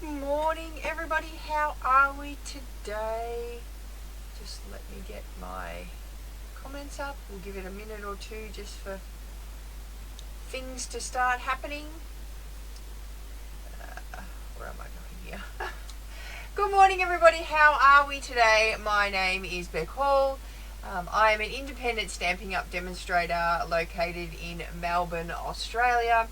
Good morning, everybody. How are we today? Just let me get my comments up. We'll give it a minute or two just for things to start happening. Where am I going here? Good morning, everybody. How are we today? My name is Beck Hall. I am an independent Stampin' Up! Demonstrator located in Melbourne, Australia.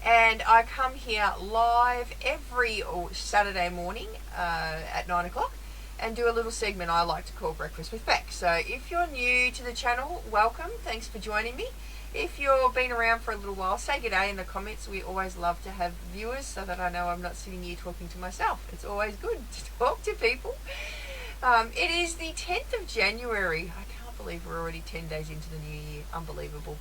And I come here live every Saturday morning at 9 o'clock and do a little segment I like to call Breakfast with Beck. So if you're new to the channel, welcome. Thanks for joining me. If you've been around for a little while, say good day in the comments. We always love to have viewers so that I know I'm not sitting here talking to myself. It's always good to talk to people. It is the 10th of January. I can't believe we're already 10 days into the new year. Unbelievable.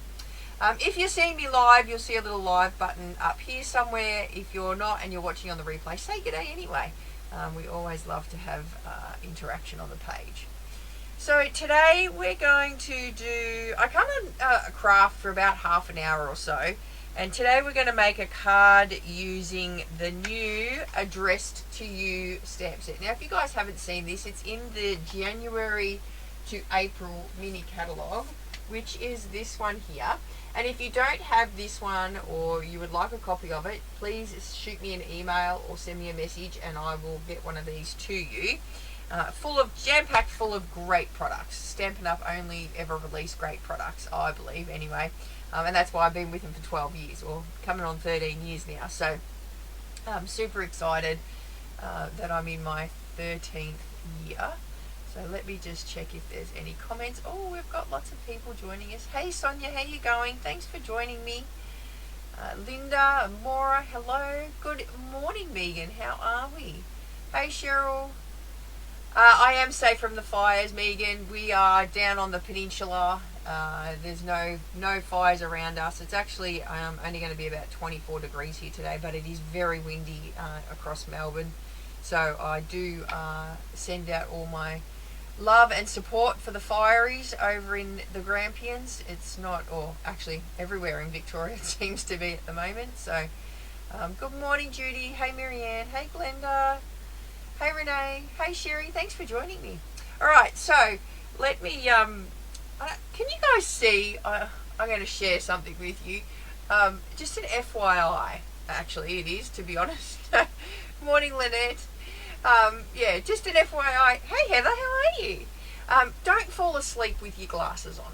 If you're seeing me live, you'll see a little live button up here somewhere. If you're not and you're watching on the replay, say good day anyway. We always love to have interaction on the page. So today we're going to do, I come on craft for about half an hour or so, and today we're going to make a card using the new Addressed to You stamp set. Now if you guys haven't seen this, it's in the January to April mini catalogue, which is this one here. And if you don't have this one or you would like a copy of it, please shoot me an email or send me a message and I will get one of these to you. Jam-packed full of great products. Stampin' Up! Only ever release great products, I believe, anyway. And that's why I've been with them for 12 years, or coming on 13 years now. So I'm super excited that I'm in my 13th year. So let me just check if there's any comments. Oh, we've got lots of people joining us. Hey Sonia, how you going? Thanks for joining me. Linda, Maura, hello. Good morning, Megan. How are we? Hey Cheryl. I am safe from the fires, Megan. We are down on the peninsula. There's no fires around us. It's actually only going to be about 24 degrees here today, but it is very windy across Melbourne. So I do send out all my love and support for the fireys over in the Grampians. It's not, or actually everywhere in Victoria it seems to be at the moment. So good morning, Judy. Hey Marianne. Hey Glenda. Hey Renee. Hey Sherry. Thanks for joining me. Alright, so let me can you guys see, I'm going to share something with you. Just an FYI, actually it is, to be honest. Morning Lynette. Yeah, just an FYI. Hey Heather, how are you? Don't fall asleep with your glasses on.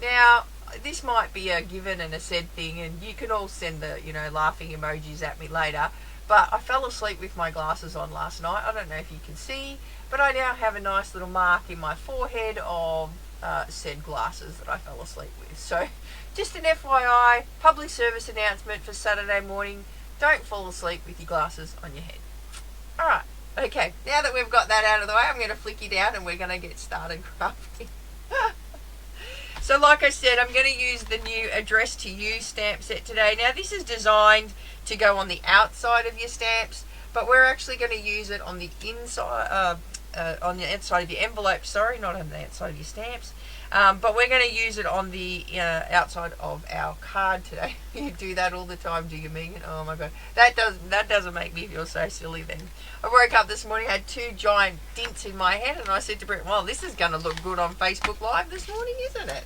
Now, this might be a given and a said thing, and you can all send the, laughing emojis at me later, but I fell asleep with my glasses on last night. I don't know if you can see, but I now have a nice little mark in my forehead of said glasses that I fell asleep with. So, just an FYI, public service announcement for Saturday morning. Don't fall asleep with your glasses on your head. Alright, okay, now that we've got that out of the way, I'm going to flick you down and we're going to get started crafting. So like I said, I'm going to use the new Addressed to You stamp set today. Now this is designed to go on the outside of your stamps, but we're actually going to use it on the inside, on the inside of your envelope, sorry, not on the outside of your stamps. But we're going to use it on the outside of our card today. You do that all the time, do you, Megan? Oh my god, that doesn't make me feel so silly. Then I woke up this morning, had two giant dints in my head, and I said to Brett, "Well, this is going to look good on Facebook Live this morning, isn't it?"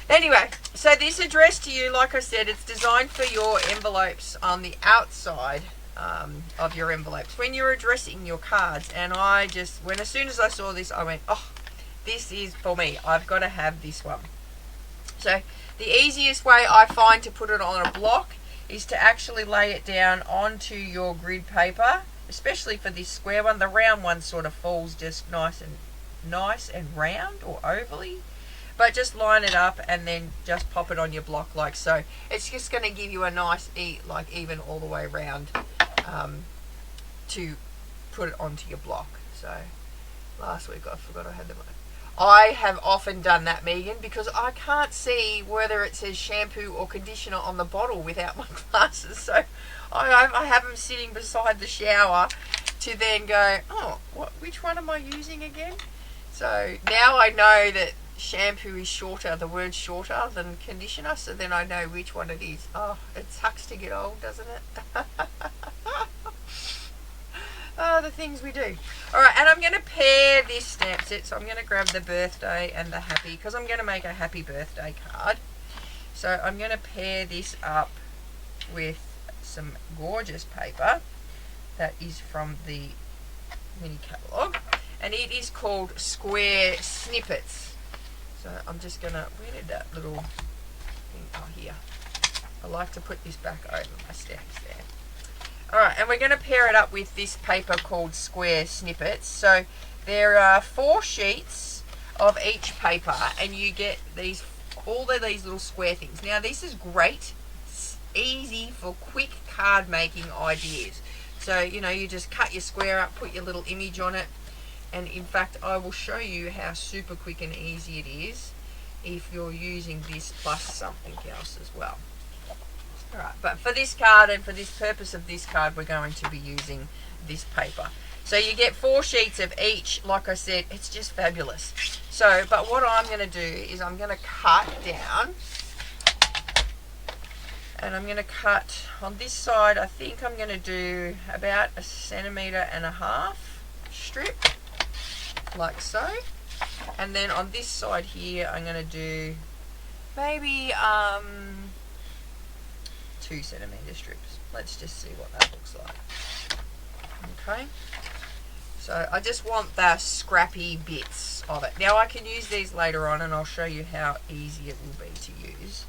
Anyway, so this Addressed to You, like I said, it's designed for your envelopes on the outside of your envelopes when you're addressing your cards. And as soon as I saw this, I went, oh, this is for me. I've got to have this one. So the easiest way I find to put it on a block is to actually lay it down onto your grid paper, especially for this square one. The round one sort of falls just nice and round or ovally. But just line it up and then just pop it on your block like so. It's just going to give you a nice, even all the way around to put it onto your block. So last week I forgot I had them. I have often done that, Megan, because I can't see whether it says shampoo or conditioner on the bottle without my glasses. So I have them sitting beside the shower to then go, oh, which one am I using again? So now I know that shampoo is shorter, the word's shorter than conditioner, so then I know which one it is. Oh, it sucks to get old, doesn't it? the things we do. Alright, and I'm going to pair this stamp set. So I'm going to grab the birthday and the happy, because I'm going to make a happy birthday card. So I'm going to pair this up with some gorgeous paper that is from the mini catalogue. And it is called Square Snippets. So I'm just going to, where did that little thing, oh here. I like to put this back over my stamps there. Alright, and we're going to pair it up with this paper called Square Snippets. So there are 4 sheets of each paper, and you get these, all of these little square things. Now this is great. It's easy for quick card making ideas. So, you know, you just cut your square up, put your little image on it, and in fact I will show you how super quick and easy it is if you're using this plus something else as well. Alright, but for this card and for this purpose of this card, we're going to be using this paper. So you get 4 sheets of each. Like I said, it's just fabulous. So, but what I'm going to do is I'm going to cut down, and I'm going to cut on this side. I think I'm going to do about 1.5 centimetres strip, like so. And then on this side here, I'm going to do maybe 2 centimetre strips. Let's just see what that looks like. Okay, so I just want the scrappy bits of it. Now I can use these later on, and I'll show you how easy it will be to use.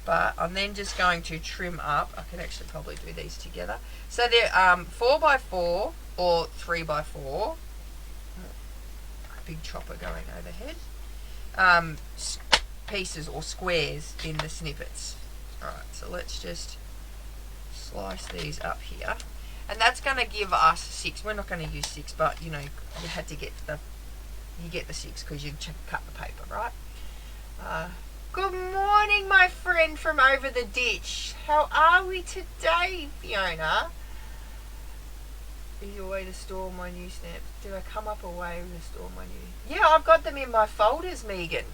But I'm then just going to trim up. I can actually probably do these together. So they're 4x4 or 3x4. A big chopper going overhead. Pieces or squares in the snippets. Alright, so let's just slice these up here. And that's going to give us 6. We're not going to use 6, but you know, you had to get the, you get the 6 because you cut the paper, right? Good morning, my friend from over the ditch. How are we today, Fiona? Is your way to store my new stamps? Did I come up a way to store my new? Yeah, I've got them in my folders, Megan.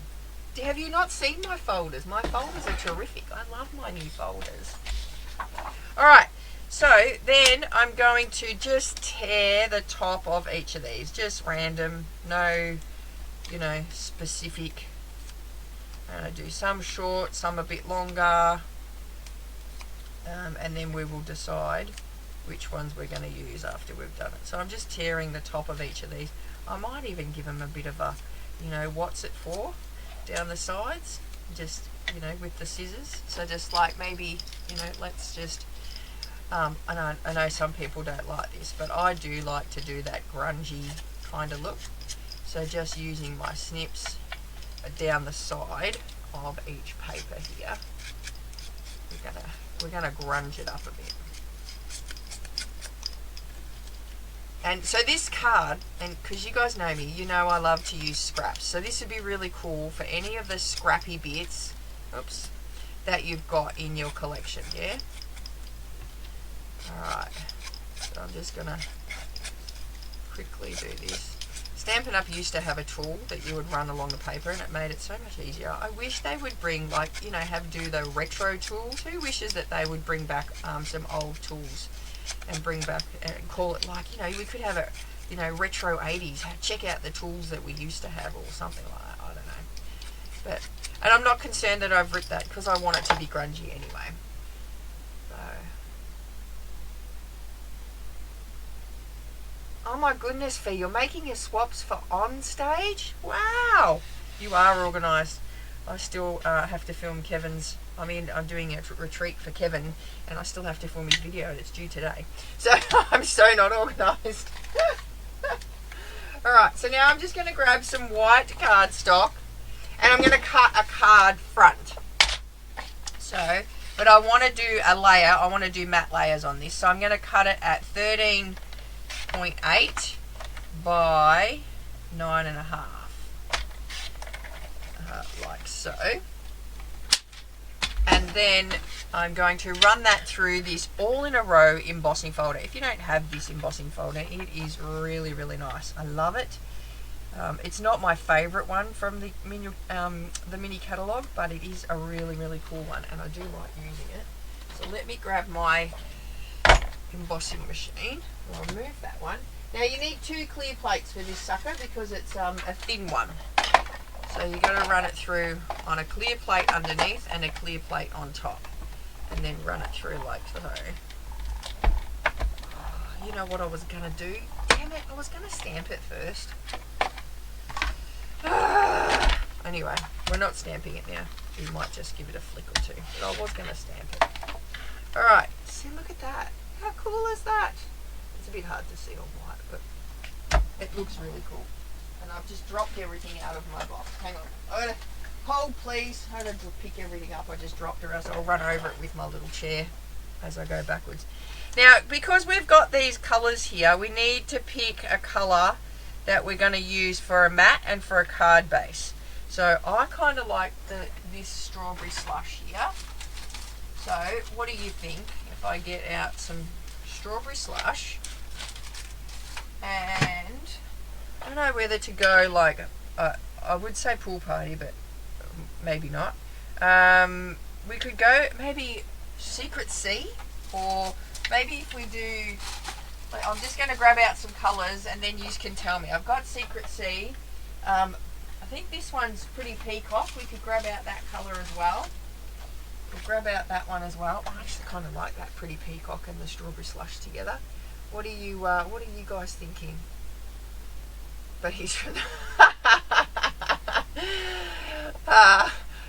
Have you not seen my folders? My folders are terrific. I love my new folders. Alright, so then I'm going to just tear the top of each of these. Just random, no, you know, specific. I'm going to do some short, some a bit longer. And then we will decide which ones we're going to use after we've done it. So I'm just tearing the top of each of these. I might even give them a bit of a, you know, what's it for? Down the sides, just, you know, with the scissors. So just like maybe, you know, let's just I know some people don't like this, but I do like to do that grungy kind of look. So just using my snips down the side of each paper here, we're gonna grunge it up a bit. And so this card, and because you guys know me, you know I love to use scraps. So this would be really cool for any of the scrappy bits, oops, that you've got in your collection, yeah? Alright, so I'm just going to quickly do this. Stampin' Up! Used to have a tool that you would run along the paper, and it made it so much easier. I wish they would bring, like, you know, do the retro tools. Who wishes that they would bring back some old tools? And bring back and call it, like, you know, we could have a, you know, retro 80s. Check out the tools that we used to have, or something like that. I don't know. But, and I'm not concerned that I've ripped that because I want it to be grungy anyway. So, oh my goodness, Fee, you're making your swaps for on stage? Wow, you are organised. I still have to film Kevin's. I'm doing a retreat for Kevin, and I still have to film his video that's due today. So I'm so not organised. Alright, so now I'm just going to grab some white cardstock, and I'm going to cut a card front. So, but I want to do a layer, I want to do matte layers on this. So I'm going to cut it at 13.8 by 9.5. Like so. And then I'm going to run that through this all in a row embossing folder. If you don't have this embossing folder, it is really, really nice. I love it. It's not my favourite one from the mini catalogue, but it is a really, really cool one, and I do like using it. So let me grab my embossing machine. I'll remove that one. Now you need 2 clear plates for this sucker because it's a thin one. So you've got to run it through on a clear plate underneath and a clear plate on top. And then run it through like so. Oh, you know what I was going to do? Damn it, I was going to stamp it first. Anyway, we're not stamping it now. We might just give it a flick or two. But I was going to stamp it. Alright, see, look at that. How cool is that? It's a bit hard to see on white, but it looks really cool. And I've just dropped everything out of my box. Hang on. I'm going to hold, please. I don't pick everything up. I just dropped it, so I'll run over it with my little chair as I go backwards. Now, because we've got these colours here, we need to pick a colour that we're going to use for a mat and for a card base. So I kind of like this strawberry slush here. So what do you think if I get out some strawberry slush, and I don't know whether to go like, I would say pool party, but maybe not. We could go maybe Secret Sea, or maybe if we do, like, I'm just going to grab out some colours and then you can tell me. I've got Secret Sea. I think this one's Pretty Peacock. We could grab out that colour as well. We'll grab out that one as well. I actually kind of like that Pretty Peacock and the strawberry slush together. What are you guys thinking? But he's from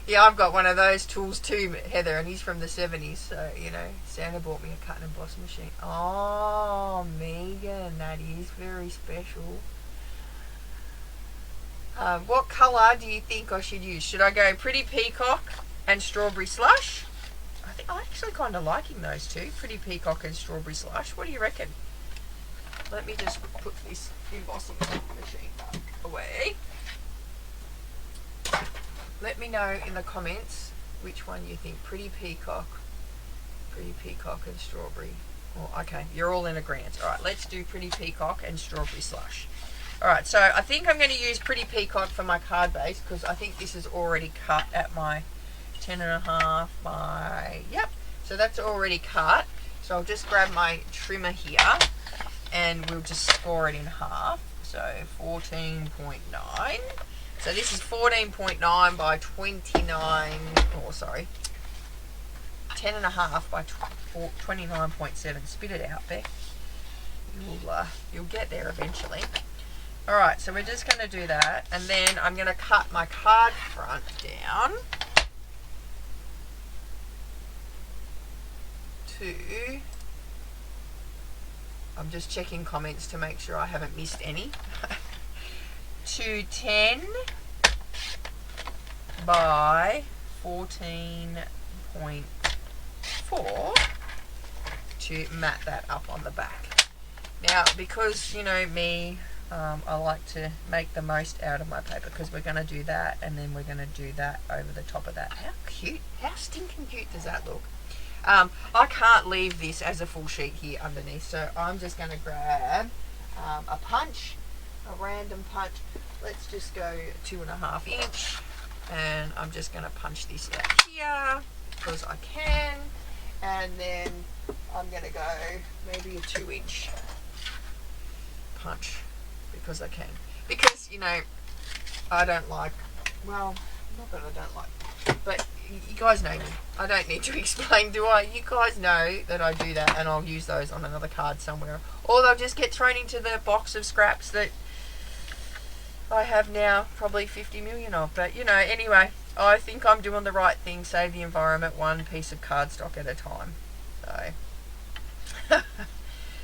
yeah, I've got one of those tools too, Heather, and he's from the 70s, so, you know, Santa bought me a cut and emboss machine. Oh, Megan, that is very special. What colour do you think I should use? Should I go Pretty Peacock and strawberry slush? I think I'm actually kind of liking those two, Pretty Peacock and strawberry slush. What do you reckon? Let me just put this embossing machine away. Let me know in the comments which one you think. Pretty Peacock and strawberry. Oh, okay, you're all in agreement. All right, let's do Pretty Peacock and strawberry slush. All right, so I think I'm going to use Pretty Peacock for my card base because I think this is already cut at my 10.5 by, yep. So that's already cut. So I'll just grab my trimmer here and we'll just score it in half. So 14.9. So this is 14.9 by 29, oh sorry, 10.5 by 29.7. Spit it out, Beck. You'll get there eventually. Alright, so we're just going to do that, and then I'm going to cut my card front down to, I'm just checking comments to make sure I haven't missed any, to 10 by 14.4 to mat that up on the back. Now, because, you know me, I like to make the most out of my paper because we're going to do that and then we're going to do that over the top of that. How cute, how stinking cute does that look? I can't leave this as a full sheet here underneath, so I'm just going to grab a punch, a random punch. Let's just go 2.5 inch, and I'm just going to punch this out here because I can, and then I'm going to go maybe a 2 inch punch because I can. Because, you know, I don't like, well, not that I don't like, but you guys know me. I don't need to explain, do I? You guys know that I do that, and I'll use those on another card somewhere. Or they'll just get thrown into the box of scraps that I have now probably 50 million of. But, you know, anyway, I think I'm doing the right thing. Save the environment one piece of cardstock at a time.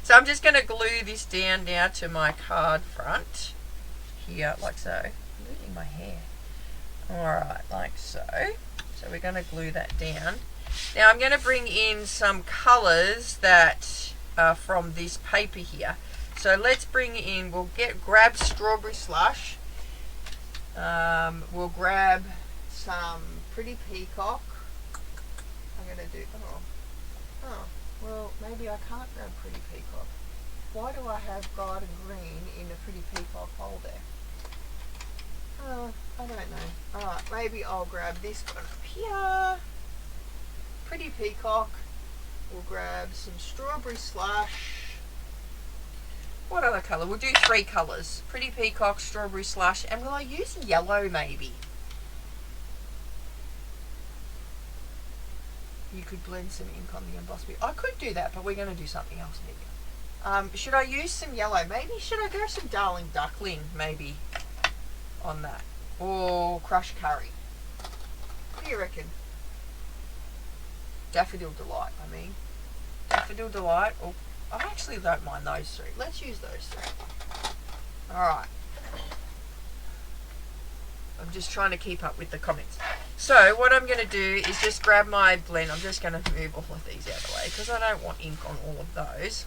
So I'm just going to glue this down now to my card front here, like so. I'm losing my hair. Alright, like so. So we're going to glue that down. Now I'm going to bring in some colours that are from this paper here. So let's bring in, grab strawberry slush. We'll grab some Pretty Peacock. I'm going to do, well, maybe I can't grab Pretty Peacock. Why do I have garden green in a Pretty Peacock hole there? I don't know. Alright, maybe I'll grab this one up here. Pretty Peacock. We'll grab some strawberry slush. what other colour? We'll do 3 colours. Pretty Peacock, Strawberry Slush, and will I use yellow maybe? You could blend some ink on the emboss bit. I could do that, but we're going to do something else maybe. Should I use some yellow? Maybe should I go some Darling Duckling maybe on that? Or Crushed Curry? What do you reckon? Daffodil Delight, I mean. Daffodil Delight. Oh, I actually don't mind those 3. Let's use those 3. Alright. I'm just trying to keep up with the comments. So what I'm going to do is just grab my blend. I'm just going to move all of these out of the way because I don't want ink on all of those.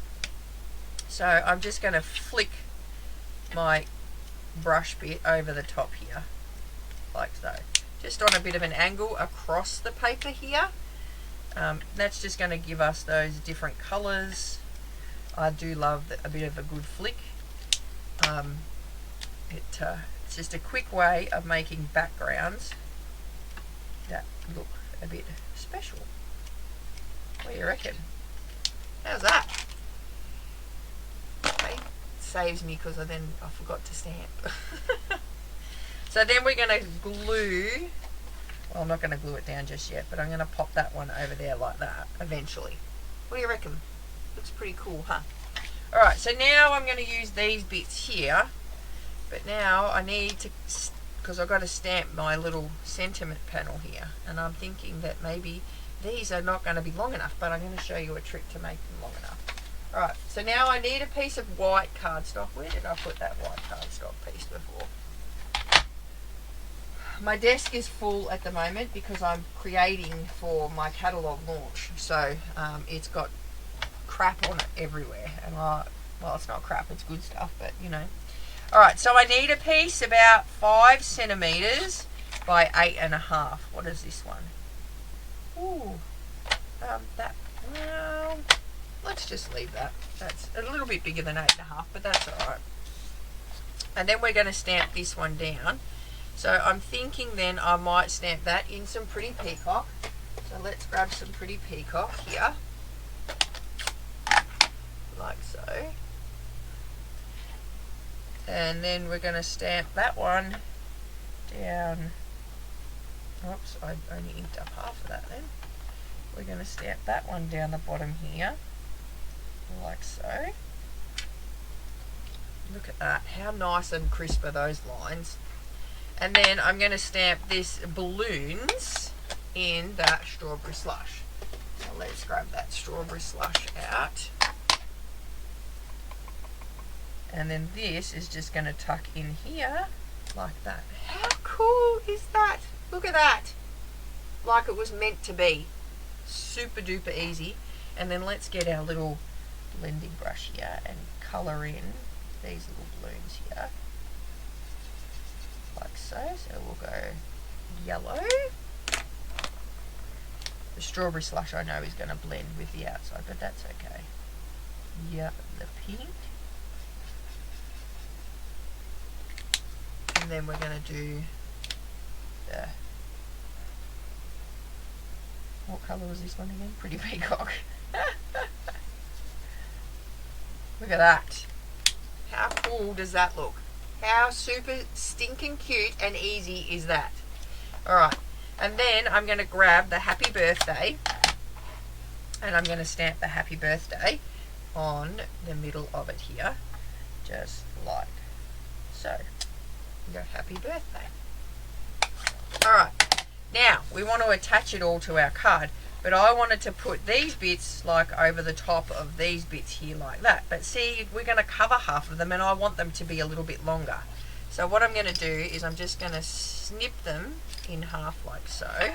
So I'm just going to flick my brush bit over the top here, like so. Just on a bit of an angle across the paper here. That's just going to give us those different colours. I do love a bit of a good flick. It's just a quick way of making backgrounds that look a bit special. What do you reckon? How's that? Okay. Saves me because I forgot to stamp. So then we're going to glue. Well, I'm not going to glue it down just yet, but I'm going to pop that one over there like that eventually. What do you reckon? Looks pretty cool, huh? Alright, so now I'm going to use these bits here, but now I need to, because I've got to stamp my little sentiment panel here, and I'm thinking that maybe these are not going to be long enough, but I'm going to show you a trick to make them long enough. Alright, so now I need a piece of white cardstock. Where did I put that white cardstock piece before? My desk is full at the moment because I'm creating for my catalogue launch, so it's got crap on it everywhere, and well, it's not crap, it's good stuff, but you know. Alright, so I need a piece about 5 centimetres by 8.5. What is this one? Ooh, well, let's just leave that. That's a little bit bigger than 8.5, but that's alright. And then we're going to stamp this one down. So I'm thinking then I might stamp that in some Pretty Peacock. So let's grab some Pretty Peacock here. Like so. And then we're going to stamp that one down. Oops, I only inked up half of that then. We're going to stamp that one down the bottom here. Like so. Look at that. How nice and crisp are those lines. And then I'm going to stamp this balloons in that Strawberry Slush. So let's grab that Strawberry Slush out. And then this is just going to tuck in here like that. How cool is that? Look at that. Like it was meant to be. Super duper easy. And then let's get our little blending brush here and colour in these little balloons here. Like so. So we'll go yellow. The Strawberry Slush I know is going to blend with the outside, but that's okay. Yeah, the pink. And then we're going to do the, what colour was this one again? Pretty Peacock. Look at that. How cool does that look? How super stinking cute and easy is that? Alright, and then I'm going to grab the Happy Birthday and I'm going to stamp the Happy Birthday on the middle of it here, just like so. Go Happy Birthday. Alright, now we want to attach it all to our card, but I wanted to put these bits like over the top of these bits here like that, but see, we're going to cover half of them and I want them to be a little bit longer. So what I'm going to do is I'm just going to snip them in half like so. I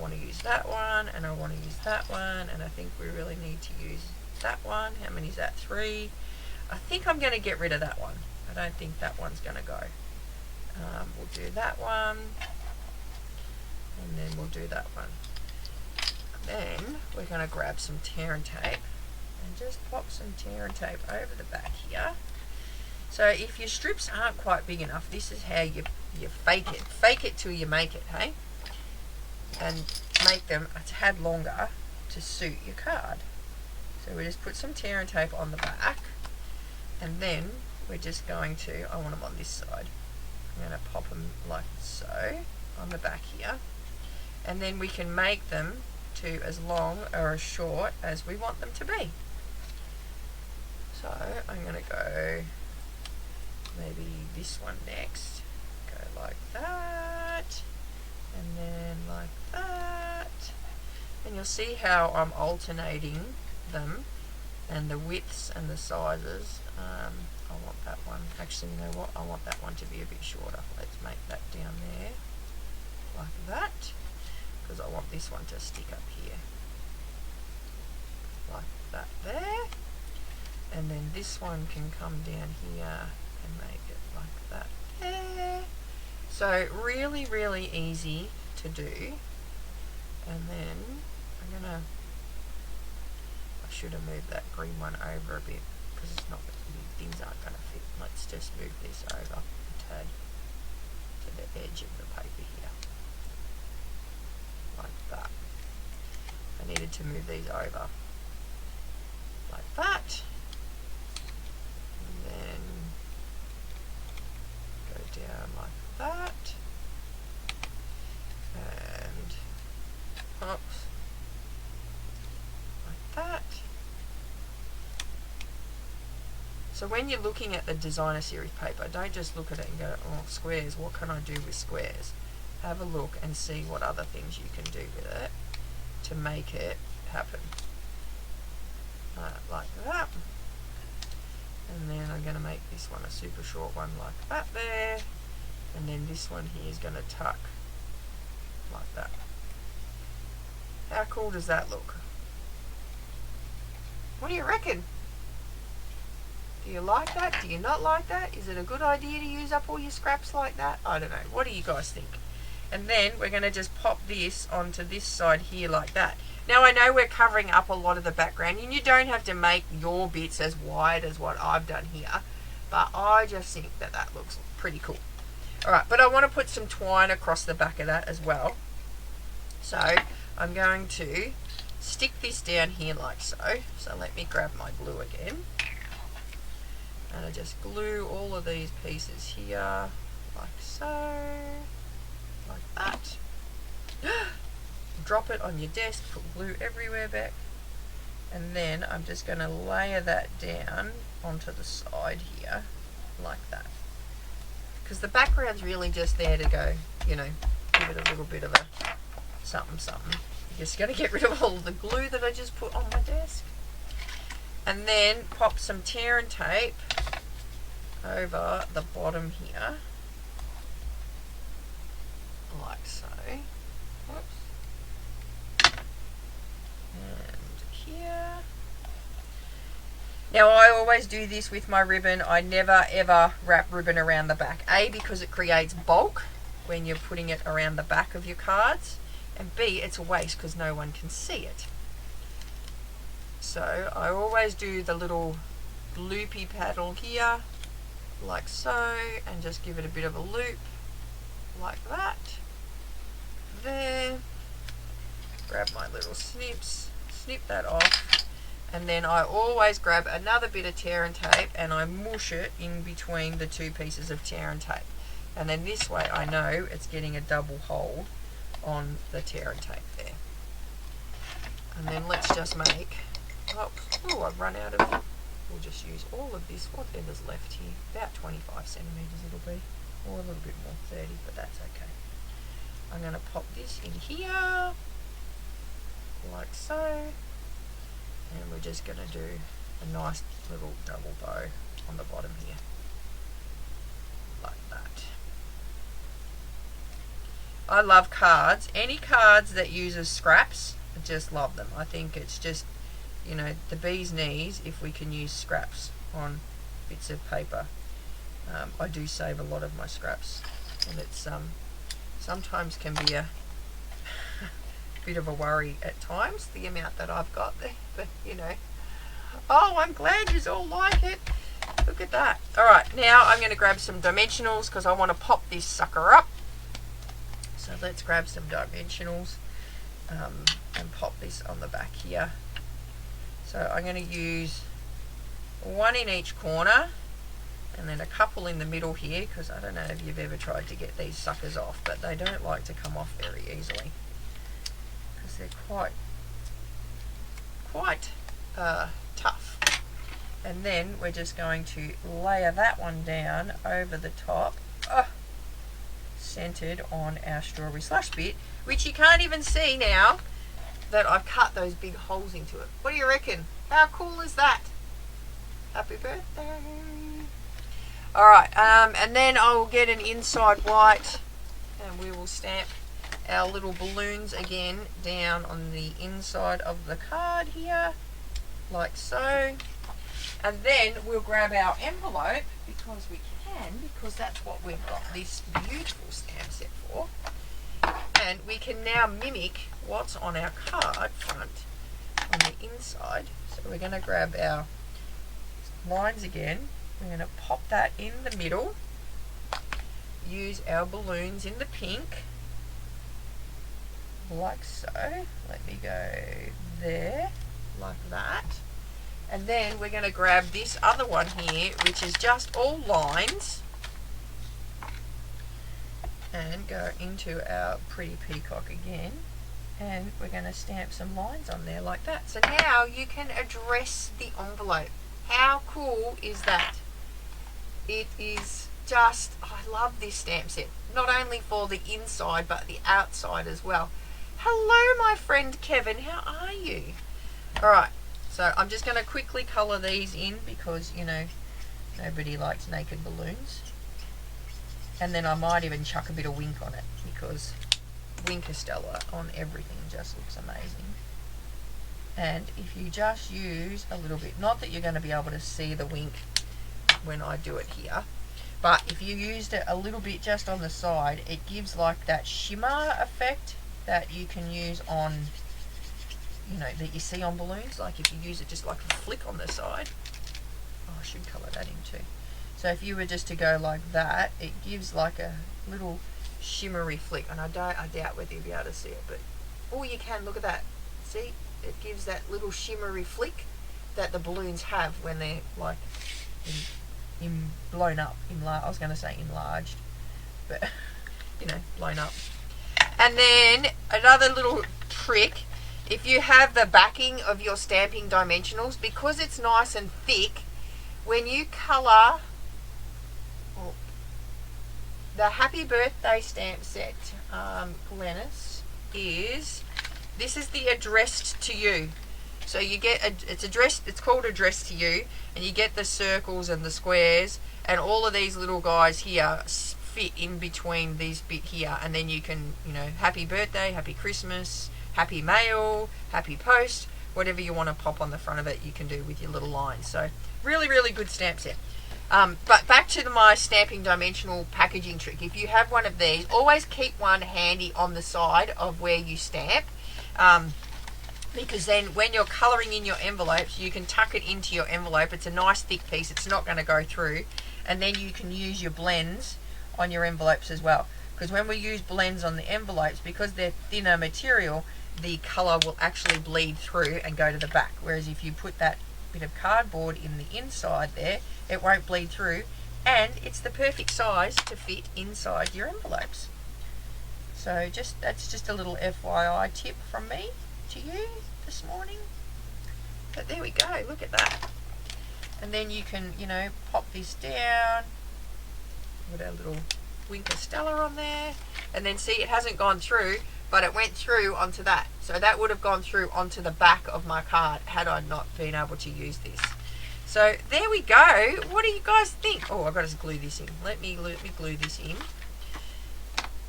want to use that one and I want to use that one, and I think we really need to use that one. How many is that? 3. I think I'm going to get rid of that one. I don't think that one's going to go. We'll do that one, and then we'll do that one. Then we're going to grab some tear and tape and just pop some tear and tape over the back here. So if your strips aren't quite big enough, this is how you fake it. Fake it till you make it, hey? And make them a tad longer to suit your card. So we just put some tear and tape on the back, And then we're just going to, I want them on this side. I'm going to pop them like so on the back here. And then we can make them to as long or as short as we want them to be. So I'm going to go maybe this one next. Go like that. And then like that. And you'll see how I'm alternating them and the widths and the sizes. I want that one. Actually, you know what? I want that one to be a bit shorter. Let's make that down there like that, because I want this one to stick up here like that there. And then this one can come down here and make it like that there. So really, really easy to do. And then I'm gonna, I should have moved that green one over a bit because it's not, things aren't gonna fit. Let's just move this over a tad to the edge of the paper here. Like that. I needed to move these over. Like that. And then go down like that. And oops. Like that. So when you're looking at the designer series paper, don't just look at it and go, oh, squares, what can I do with squares? Have a look and see what other things you can do with it to make it happen. Like that. And then I'm going to make this one a super short one like that there. And then this one here is going to tuck like that. How cool does that look? What do you reckon? Do you like that? Do you not like that? Is it a good idea to use up all your scraps like that? I don't know. What do you guys think? And then we're going to just pop this onto this side here like that. Now I know we're covering up a lot of the background and you don't have to make your bits as wide as what I've done here, but I just think that that looks pretty cool. Alright, but I want to put some twine across the back of that as well. So I'm going to stick this down here like so. So let me grab my glue again. And I just glue all of these pieces here, like so, like that. Drop it on your desk, put glue everywhere back. And then I'm just going to layer that down onto the side here, like that. Because the background's really just there to go, you know, give it a little bit of a something something. You're just going to get rid of all the glue that I just put on my desk. And then pop some tear and tape over the bottom here, like so. Whoops. And here. Now I always do this with my ribbon. I never ever wrap ribbon around the back. A, because it creates bulk when you're putting it around the back of your cards, and B, it's a waste because no one can see it. So I always do the little loopy paddle here, like so, and just give it a bit of a loop, like that. There. Grab my little snips, snip that off, and then I always grab another bit of tear and tape and I mush it in between the two pieces of tear and tape. And then this way I know it's getting a double hold on the tear and tape there. And then let's just make, oh, I've run out of, we'll just use all of this, whatever's left here, about 25 centimetres it'll be, or a little bit more, 30, but that's okay. I'm going to pop this in here, like so, and we're just going to do a nice little double bow on the bottom here, like that. I love cards. Any cards that uses scraps, I just love them. I think it's just, you know, the bee's knees if we can use scraps on bits of paper. I do save a lot of my scraps, and it's sometimes can be a bit of a worry at times, the amount that I've got there, but you know. Oh, I'm glad you all like it. Look at that. Alright, now I'm going to grab some dimensionals because I want to pop this sucker up. So let's grab some dimensionals and pop this on the back here. So I'm going to use one in each corner, and then a couple in the middle here, because I don't know if you've ever tried to get these suckers off, but they don't like to come off very easily because they're quite tough. And then we're just going to layer that one down over the top, centered on our strawberry slush bit, which you can't even see now that I've cut those big holes into it. What do you reckon? How cool is that? Happy birthday. Alright, and then I will get an inside white and we will stamp our little balloons again down on the inside of the card here, like so. And then we'll grab our envelope, because we can, because that's what we've got this beautiful stamp set for. And we can now mimic what's on our card front on the inside. So we're going to grab our lines again. We're going to pop that in the middle. Use our balloons in the pink, like so. Let me go there, like that. And then we're going to grab this other one here, which is just all lines, and go into our pretty peacock again, and we're going to stamp some lines on there like that. So now you can address the envelope. How cool is that? It is just, I love this stamp set, not only for the inside but the outside as well. Hello my friend Kevin, how are you? Alright, so I'm just going to quickly colour these in, because, you know, nobody likes naked balloons. And then I might even chuck a bit of Wink on it, because Wink Estella on everything just looks amazing. And if you just use a little bit, not that you're going to be able to see the Wink when I do it here, but if you used it a little bit just on the side, it gives like that shimmer effect that you can use on, you know, that you see on balloons. Like if you use it just like a flick on the side. Oh, I should colour that in too. So if you were just to go like that, it gives like a little shimmery flick. And I doubt whether you'll be able to see it, but oh, you can. Look at that. See, it gives that little shimmery flick that the balloons have when they're like blown up. I was going to say enlarged, but you know, blown up. And then another little trick, if you have the backing of your stamping dimensionals, because it's nice and thick, when you colour the Happy Birthday stamp set, Glennis, this is the addressed to you. So you get it's called addressed to you, and you get the circles and the squares, and all of these little guys here fit in between these bit here, and then you can, you know, happy birthday, happy Christmas, happy mail, happy post, whatever you want to pop on the front of it, you can do with your little lines. So really, really good stamp set. But back to my stamping dimensional packaging trick. If you have one of these, always keep one handy on the side of where you stamp, because then when you're colouring in your envelopes, you can tuck it into your envelope. It's a nice thick piece, it's not going to go through, and then you can use your blends on your envelopes as well. Because when we use blends on the envelopes, because they're thinner material, the colour will actually bleed through and go to the back. Whereas if you put that bit of cardboard in the inside there, it won't bleed through, and it's the perfect size to fit inside your envelopes. So that's just a little FYI tip from me to you this morning. But there we go, look at that. And then you can, you know, pop this down, put our little Wink Estella on there, and then see, it hasn't gone through, but it went through onto that. So that would have gone through onto the back of my card had I not been able to use this. So there we go. What do you guys think? Oh, I've got to glue this in. Let me glue this in.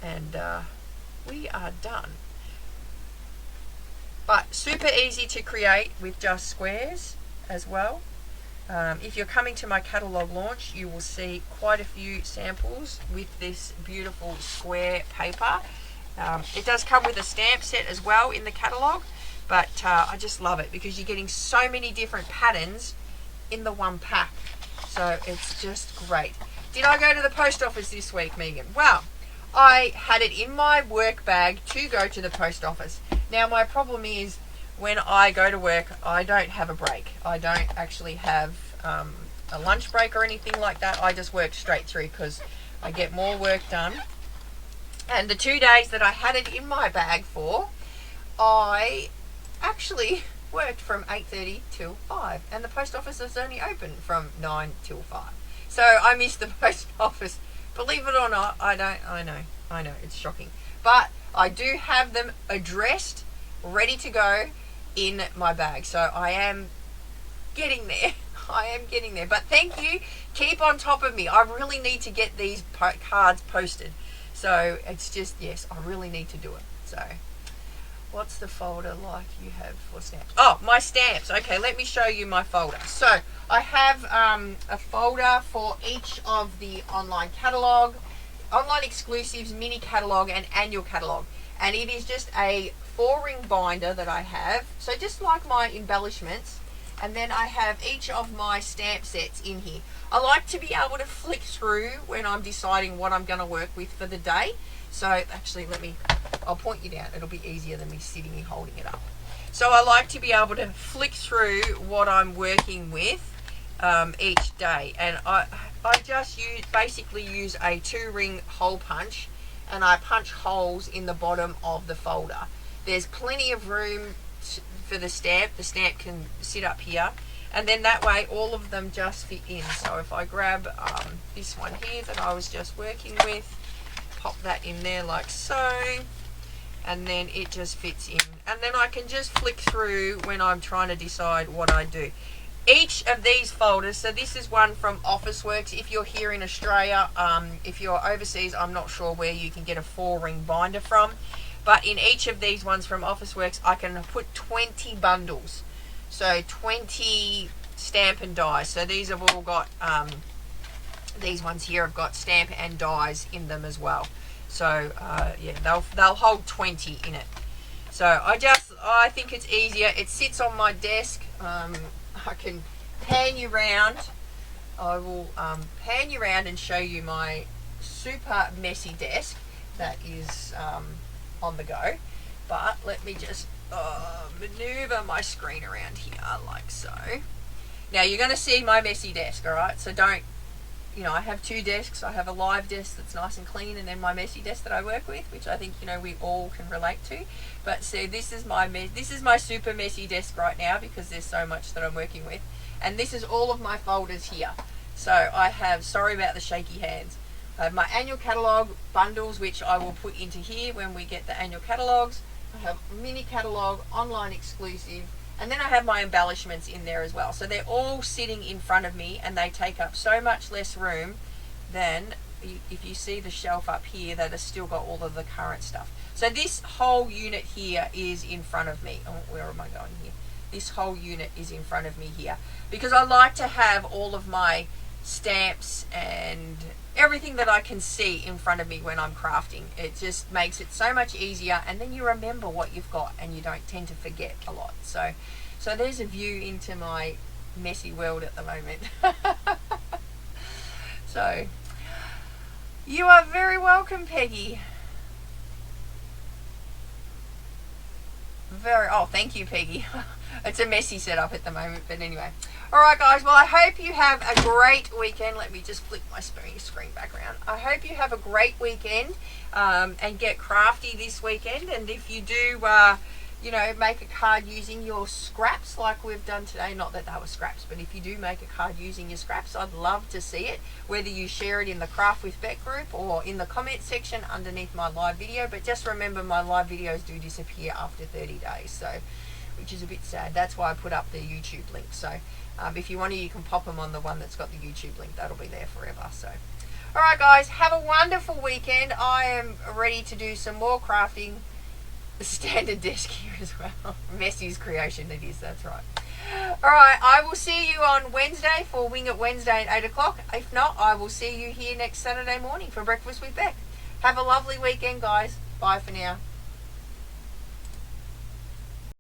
And we are done. But super easy to create with just squares as well. If you're coming to my catalogue launch, you will see quite a few samples with this beautiful square paper. It does come with a stamp set as well in the catalogue, but I just love it because you're getting so many different patterns in the one pack. So it's just great. Did I go to the post office this week, Megan? Well, I had it in my work bag to go to the post office. Now my problem is when I go to work, I don't have a break. I don't actually have a lunch break or anything like that. I just work straight through because I get more work done. And the 2 days that I had it in my bag for, I actually worked from 8:30 till 5, and the post office was only open from 9 till 5. So I missed the post office. Believe it or not, I know, it's shocking. But I do have them addressed, ready to go in my bag. So I am getting there. I am getting there. But thank you. Keep on top of me. I really need to get these cards posted. So it's just, yes, I really need to do it. So what's the folder like you have for stamps? Oh, my stamps. Okay, let me show you my folder. So I have a folder for each of the online catalogue, online exclusives, mini catalogue, and annual catalogue. And it is just a 4-ring binder that I have. So just like my embellishments. And then I have each of my stamp sets in here. I like to be able to flick through when I'm deciding what I'm going to work with for the day. So actually, I'll point you down. It'll be easier than me sitting here holding it up. So I like to be able to flick through what I'm working with each day. And I just basically use a 2-ring hole punch, and I punch holes in the bottom of the folder. There's plenty of room for the stamp. The stamp can sit up here, and then that way all of them just fit in. So if I grab this one here that I was just working with, pop that in there like so, and then it just fits in, and then I can just flick through when I'm trying to decide what I do. Each of these folders, so this is one from Officeworks. If you're here in Australia, if you're overseas, I'm not sure where you can get a 4-ring binder from. But in each of these ones from Officeworks, I can put 20 bundles. So 20 stamp and dies. So these have all got, these ones here have got stamp and dies in them as well. So yeah, they'll hold 20 in it. So I think it's easier. It sits on my desk. I can pan you round. I will pan you around and show you my super messy desk that is on the go. But let me just maneuver my screen around here like so. Now you're going to see my messy desk, alright? So don't, I have 2 desks. I have a live desk that's nice and clean, and then my messy desk that I work with, which I think, we all can relate to. But so this is my super messy desk right now because there's so much that I'm working with. And this is all of my folders here. So I have, sorry about the shaky hands, I have my annual catalogue bundles, which I will put into here when we get the annual catalogues. I have mini catalogue, online exclusive, and then I have my embellishments in there as well. So they're all sitting in front of me, and they take up so much less room than if you see the shelf up here that has still got all of the current stuff. So this whole unit here is in front of me. Oh, where am I going here? This whole unit is in front of me here because I like to have all of my stamps and everything that I can see in front of me when I'm crafting. It just makes it so much easier, and then you remember what you've got and you don't tend to forget a lot. So there's a view into my messy world at the moment. So you are very welcome, Peggy. Thank you, Peggy. It's a messy setup at the moment, but anyway. Alright guys, well I hope you have a great weekend. Let me just flick my screen back around. I hope you have a great weekend and get crafty this weekend. And if you do, make a card using your scraps like we've done today, not that they were scraps, but if you do make a card using your scraps, I'd love to see it. Whether you share it in the Craft with Bec group or in the comment section underneath my live video. But just remember, my live videos do disappear after 30 days, so which is a bit sad. That's why I put up the YouTube link. So if you want to, you can pop them on the one that's got the YouTube link. That'll be there forever. So alright guys, have a wonderful weekend. I am ready to do some more crafting. The standard desk here as well. Messy's creation it is, that's right. Alright, I will see you on Wednesday for Wing It Wednesday at 8 o'clock. If not, I will see you here next Saturday morning for Breakfast with Bec. Have a lovely weekend guys. Bye for now.